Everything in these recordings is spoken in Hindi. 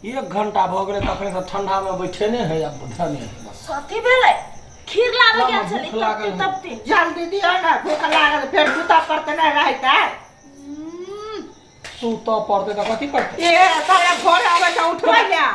1 घंटा भ गेलै तखने से ठंडा में बैठे ने है अब धने है बस सती भेलै खीर लागल गेल छलै भूख लागल है। तबते जल्दी दियो ना भूख लागल फेर जूता पड़ते नहीं रहता सूत पड़ते तो कथी करते ये सारा भोर आवे त उठवा लिया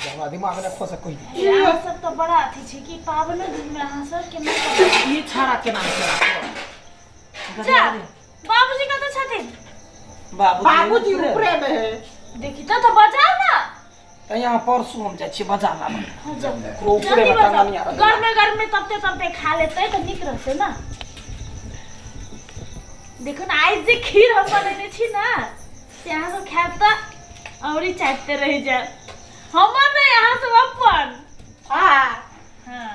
हमरा दिमाग में खोसे कोई यहाँ सब तो बड़ा अथी छै कि पावन दिन में अहाँ सब के नहीं ये छाड़ा केना जा बाबूजी कतऽ छथिन बाबूजी ऊपरे में है देखी तो बजाओ ना त यहाँ परसू हम जाय छी बाजार ला हाँ, जाओ। ऊपरे जल्दी में बजाओ। टंगनिया रहे गर्मे तबते खा लेते तो निक रहते ना देखो ना आज जे खीर हम बनेने छी ना से अहाँ सब खायब त औरी चाटते रह जाए हमर ने यहाँ सब अपन हां हाँ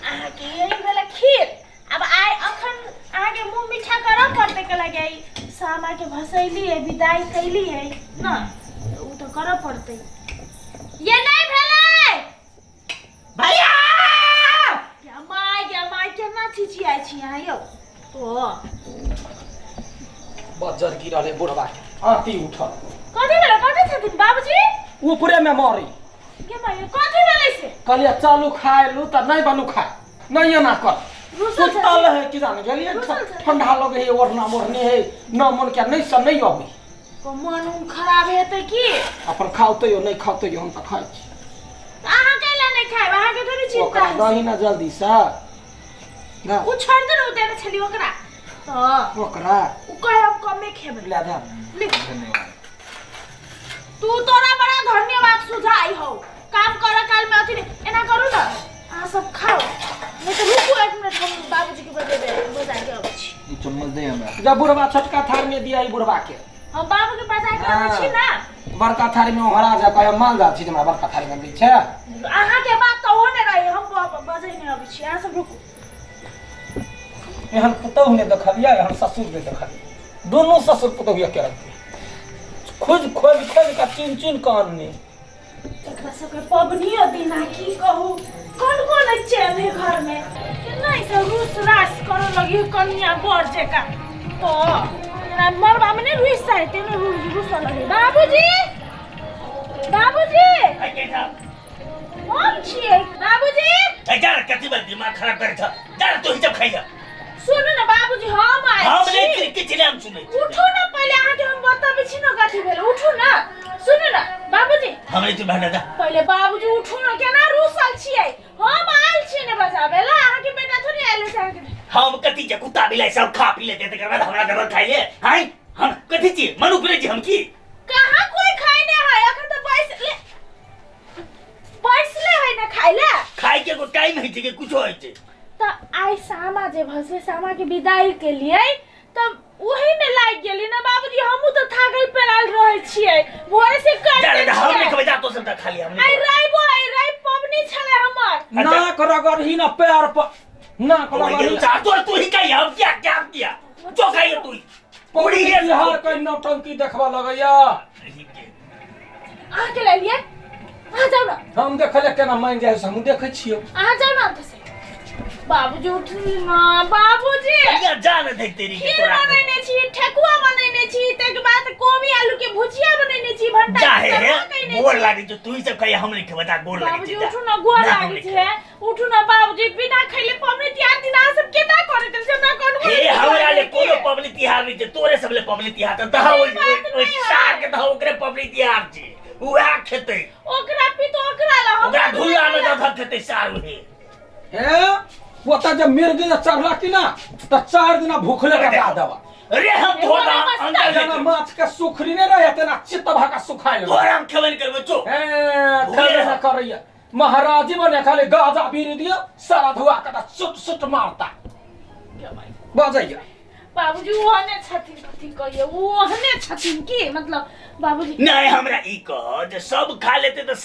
अहाँ के यही भेला खीर अब आइ अखन अहाँ के मुंह मीठा करब पड़ते के लगे सामा के भसैली है विदाई कैली है ना तो उ तो करब पड़ते ये नहीं भेलै भैया या माय केना चिचियाइ छी अहाँ यौ ओ बजर गिरले बुढ़वा आती उठल कथी भेलै कथी छथिन बाबूजी ऊपरे में मरी के माय कथी भेलै से कहलिए चालू खाए लू त नहीं बनू खाए नहीं ना कर रुसल सुतल है कि जाने गेलिए रुसल छै। ठंडा लगे है ओढ़ना मोढ़ने है न मन के नहीं से नहीं अबे को मन उन खराब हेतै की अपन खाओते हो नहीं खाओते हो हम त खाइ छी अहाँ कैला नहीं खाएब अहाँ के थोड़ी चिंता ओकरा है दही ना जल्दी से ना उ छोड़ दे उ देने छली ओकरा तो ओकरा उ कहे हम कमे खेबै ले दे लिख तू तोरा बड़ा धन्यवाद सुझाई हो काम कर काल में अथी एना करू ना अहाँ सब खाओ नहीं तो रुकू 1 मिनट हम बाबूजी के बजा के आबै छी चम्मच दे हमरा जब बुढ़वा छोटका थार में दिया बुढ़वा के हम बाबू के बजा के आबै छी ना बड़का थारी में हरा जा कहे माल जा छी हमरा बड़का थारी में दै छै अहाँ के बात तो होने रही हम बजै नहीं आबै छी अहाँ सब रुकू एहन पुतहु ने देखलिया एहन ससुर ने देखलिया दोनों ससुर पुतहु के रखते खोज का चिन कान ने एकरा सब के पबनियो दिना की कहू कौन चैन है घर में नहीं से रूस रास कर लगी कन्या बर जेका तो ना मरबा में नहीं रुस है तेने रूस लगे बाबूजी हम छिए बाबूजी जा कथी बार दिमाग खराब करे छ जा तू ही जब खाइया सुनो ना बाबूजी हम आए हम छी। नहीं किछ नाम सुनै उठो ना पहले अहाँ के हम बताबै छी ना कथी भेल उठो ना सुनो ना बाबूजी हमरे तू भाड़ा दा पहले बाबूजी उठो ना केना रूसल छिए हम आइल छी ने बजाबे ला अहाँ के बेटा थोड़ी आइल छै अहाँ के हम कथी जे कुत्ता बिलाई सब खा पी लेते तकर बाद हमरा जबर खाइए हाय हम कथी छी मनु करे छी हम की कहाँ कोई खाए ने है अखन तो पैस ले है ना खाइला खाइ के को टाइम है छै के कुछ होय छै तो आई सामा जे भसे सामा के विदाई के लिए तब वही में लाग गेली ना बाबूजी हमहु तो थाकल पेराल रहे छिए भोरे से कर जा दे हम नहीं बजा तो सब खा लिया आई हमने राई पबनी छले हमर ना कर ही ना पैर पर ना कर ये चाह तू ही कही हम क्या किया जो खाइए तू पौड़ी के हार कोई नौटंकी देखबा लगैया आ के ले लिए आ जाओ ना हम देखले केना मान जाय से हम देखे छियो आ जाओ ना तो से बाबूजी उठी ना बाबूजी या जान दे तेरी के खीर तोरा बनेने छी ठेकुआ बनेने छी तक बाद कोबी आलू के भुजिया बनेने छी भंटा जा है गोर लागी जो तू ही सब कही हम नहीं के बता गोर बाबूजी लागी उठू ना गोर लागी छै उठू ना बाबूजी बिना खइले पबनी तिहार दिन आ सब केना करे त से हमरा कोन हे हमरा ले कोनो पबनी तिहार नहीं छै तोरे सब ले पबनी तिहार त दहा ओइ साग के दहा ओकरे पबनी तिहार छै उहा खेतै ओकरा पी तो ओकरा ला ओकरा धुला में दहा खेतै सारू हे पोता जब मिर्गी चढ़ला कि ना त 4 दिन भूखले रखा देबा अरे हम धोना अंदर जना माछ के सुखरी ने रहे तना चित्त भागा सुखाइल तोरा हम खबन करबो चो हे खले ना करैया महाराजी बने खाली गाजा बीरी दियो सारा धुआ का सुट मारता बजैया बाबूजी ओहने छथिन कथि कहिए ओहने छथिन की मतलब बाबूजी नहीं हमरा ई कह जे सब खा लेते तो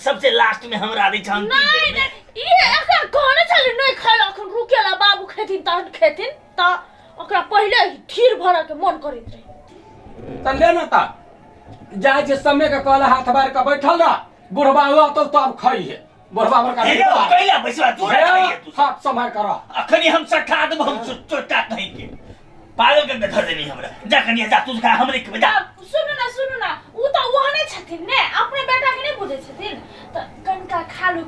सबसे लास्ट में हमरा दै छन नहीं नहीं ये एकरा कहने छले नहीं खाइला अखन रुकेला बाबू खेथिन तहन खेथिन त ओकरा पहिले ही खीर भरा के मन करैत रहे त ले ना ता जाय जे समय के कहला हाथ बार के बैठल रह बुढ़वा हुआ तो अब खाई है बुढ़वा हमर का हे पहला बैसवा तू खाइए तू हाथ समय करा अखनी हम सठा देब हम चोटा नहीं के पागल के धर देनी हमरा जा कनिया जा तू खा हमरे के बजा सुनो ना उ त ओहने छथिन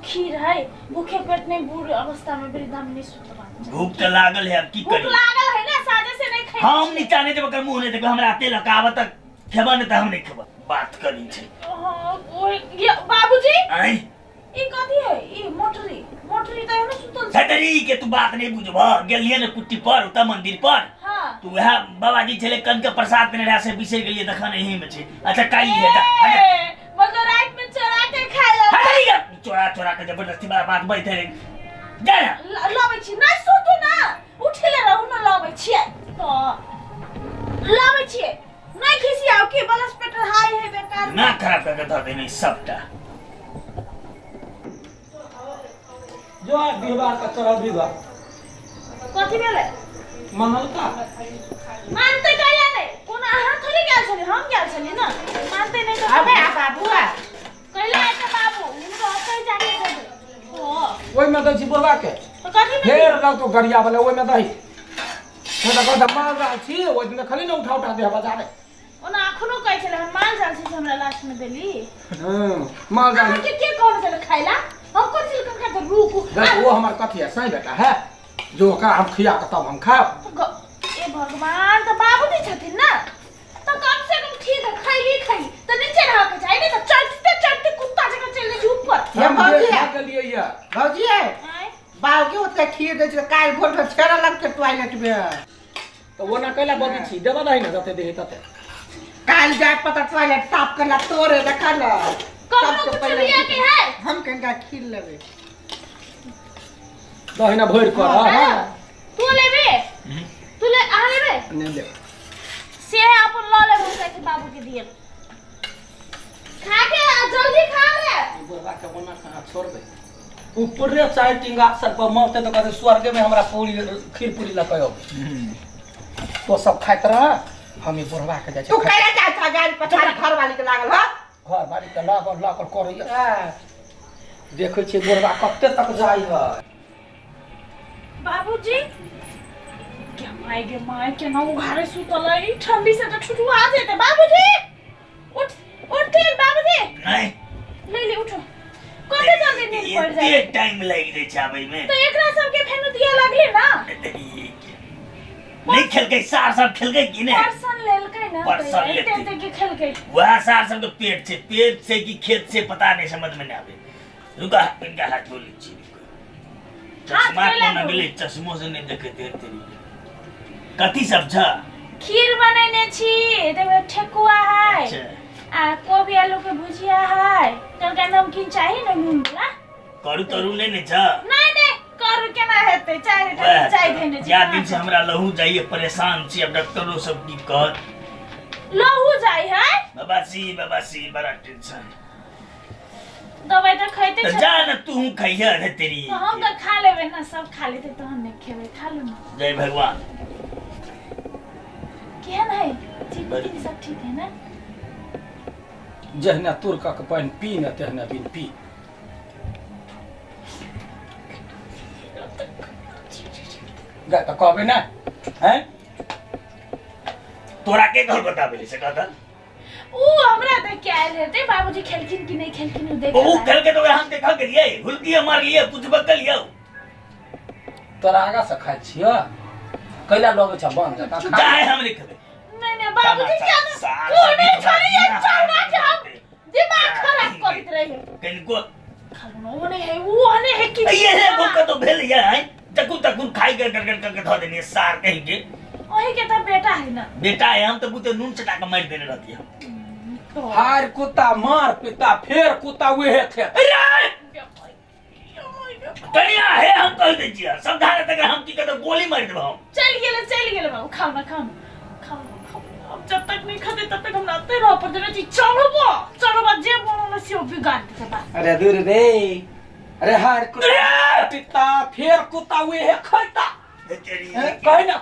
खीर है भूखे पेट नहीं बूढ़ अवस्था में वृद्धा में नहीं सुतबा भूख तो लागल है, अब की भूख करी? लागल है ना साजे से नहीं खाई हम नीचा नहीं देबो, कर मुंह नहीं देबो, हमरा तेल लगाव तक खेबा नहीं त हम नहीं खेबा। बात करी छे हां वो ये बाबूजी आई ई कथी है ई मोटरी मोटरी त एने सुतल छै छतरी के तू बात नहीं बुझबो। गेलिए ने कुट्टी पर उता मंदिर पर हां तू वह बाबाजी छले कन के प्रसाद देने रहा से बिसर गेलिए देखा नहीं में छे। अच्छा काई है मतलब रात में चोरा के खाया हटाई गे चोरा चोरा के जबरदस्ती बात बैठे रे जा लाबै छी नै सुतु ना उठिले रहु न लाबै छियै तो लाबै छियै नै खिसियाउ के बलस पेट हाई है बेकार ना खराब करके धर देने सबटा। जो है विवाह का चढ़ल विवाह कथी भेलै मंगल का मानते कहिया नै कोना अहाँ थोड़ी गेल छली हम गेल छली ना मानते नहीं तो अबे आ बाबुआ कहला है बाबू उनको कहीं जाके दे ओ ओइ में दै छी बोलबा के तो कथी में फेर रख तो गरिया वाला ओइ में दही मैं तो कहता माल जाल छी ओइ में खाली न उठा दे बाजारे ओना अखनो कहै छले हम माल जाल से हमरा लास्ट में देली माल जाल अहाँ के कहै छले खाइला हम कोन सिल कर खाते रुकू देख वो हमार कथी है सही बेटा है जो का हम खिया के तब हम खाब। ए भगवान तो बाबूजी छथिन ना तो कम से कम ठीक है खाई तो नीचे रह के जाए नहीं तो चढ़ते कुत्ता जगह चलने जी ऊपर ये भौजी है के लिए ये भौजी है बाल के ओते खीर दे छै काल भोर में छेरा लगते टॉयलेट में तो वो ना कहला बदी छी देबा नहीं ना जते देहे तते काल जाए पता टॉयलेट साफ करला तोरे देखा ना कौन कुछ लिया के है हम कनका खीर लेबे दहिना भोर कर हां तू लेबे तू ले आ लेबे नहीं ले से अपन ल ले मुझसे के बाबू के दिए खा के जल्दी खा रे बोलबा के बना खा छोड़ दे ऊपर रे चाय टिंगा सर पर मरते तो कहते स्वर्ग में हमरा पूरी खीर पूरी लकयो तो सब खाइत रह हम ही बोलबा के जाय तू कहला जा था गाड़ी पर थारी घर वाली के लागल ह घर बाड़ी के लागल करैया देखै छी बोलबा कत्ते तक जाई है बाबूजी क्या माय के ना उघारे सुतल है ठंडी से तो छुटुआ जेते बाबूजी उठ बाबूजी नहीं ले ले उठो कते जल्दी नींद पड़ जाए ये टाइम लग रे छाबे में तो एकरा सब के फेनु दिया लागले ना नहीं खेल के सार सब खेल गए कि नहीं पर्सन लेल के ना पर्सन लेते। ते के खेल के वह सार सब तो पेट से कि खेत से पता नहीं समझ में नहीं आवे। रुका इनका हाथ बोली छी चश्मा को न मिले चश्मों से नहीं देखे तेरी कथी सब छ खीर बनेने छी एते ठेकुआ है अच्छा आ कोबी आलू के भुजिया है तोरा नमकीन चाहिए ना नून वाला करू तरु नहीं ने छ नहीं करू केना हेतै चाय देने छी या दिन से हमरा लहू जाइए परेशान छी। अब डॉक्टरों सब की कहत लहू जाई है बाबासी बड़ा टेंशन दवाई तो खाइते तो छ जा न तू खइया रे तेरी तो हम तो खा लेबे ना सब खा लेते तो हम नहीं खेबे खा लो ना जय भगवान केहन है ठीक सब ठीक है ना जहना तुरका के पानी पी न तहना बिन पी गा त कहबे ना हैं तोरा के घर बताबे से कहता ओ हमरा देख के आयल हेते बाबूजी खेलकिन कि नहीं खेलकिन उ देख ओ खेल के तो हम देखा करिए हुलकी मार लिए कुछ बकल लियो तोरा आगा से खाइ छियो कैला लगे छ बन जाता जाए हम नहीं खेबे नहीं बाबूजी क्या कोने छोड़िए चौड़ा के हम दिमाग खराब करत रहे किनको खालो ओने है वो हने है कि ये है भूख तो भेल ये है तकुन खाई कर धो देनी सार कहेंगे ओही के तो बेटा है ना बेटा है हम तो बुते नून चटा के मार देने रहती है। हार कुत्ता मार पिता फेर कुत्ता वेहे थे कनिया है हम कह दे छिया सब धारे तक हम की कहते गोली मार देबो चल गेले बाबू खाओ ना अब जब तक नहीं खाते तब तक हम नाते रहो पर देना जी चढ़बो जे बनल से बिगाड़ देते बा अरे दूर रे अरे हार कुत्ता पिता फेर कुत्ता वेहे खैता तेरी कह ना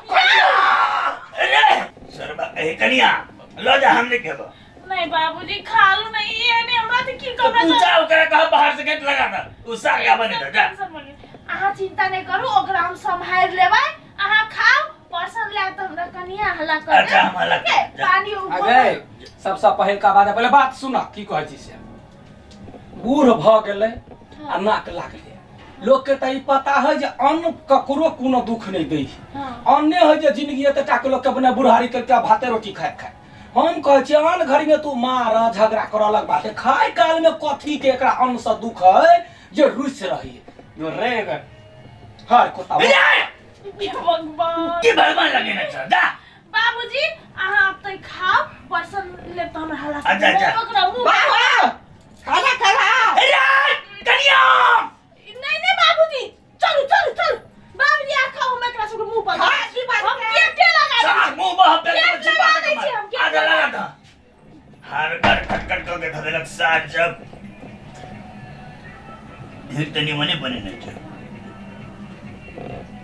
अरे सरबा ए कनिया लो जा हम नहीं खेबो नहीं बाबूजी खा लो नहीं ये नहीं हमरा तो की तो तू जाओ करे कहा बाहर से गेट लगा था उस साग का बने जा आहा चिंता नहीं करू ओकरा हम संभाल लेबै आहा खाओ पर्सन ले तो हमरा कनिया हल्ला कर अच्छा हम हल्ला कर पानी ऊपर अगे सबसे पहल का बात है पहले बात सुना की कहै छी से बूढ़ भ गेलै आ नाक लागले लोग के त ई पता है जे अन्न ककरो कोनो दुख नहीं दै छै हाँ अन्ने है जे जिंदगी एते टाके लोग के अपने बुढ़ारी करके भाते रोटी खाए हम कहे छी अन्न घड़ी में तू मार झगड़ा कर अलग बात है खाए काल में कथी के एकरा अन्न से दुख है जे रुस रही जो रे हर कोता हे भगवान के भगवान लगे ना छ जा बाबूजी अहाँ अब तक खाओ बर्सन ले तो हमरा हल्ला अच्छा, अच्छा। ओकरा मुंह बाबा खाना खा अरे कनिया नहीं नहीं बाबूजी चलो चलो चलो बाबूजी आ खाओ हम एकरा सबके मुंह पर हाँ, की बात हम है? के लगा सार मुंह बह पे केक छिपा लगा के दै छी हम, केक आधा लगा लगा था हर बार खटखट करके धदेलक सार जब धीर तनी मने बने नहीं छ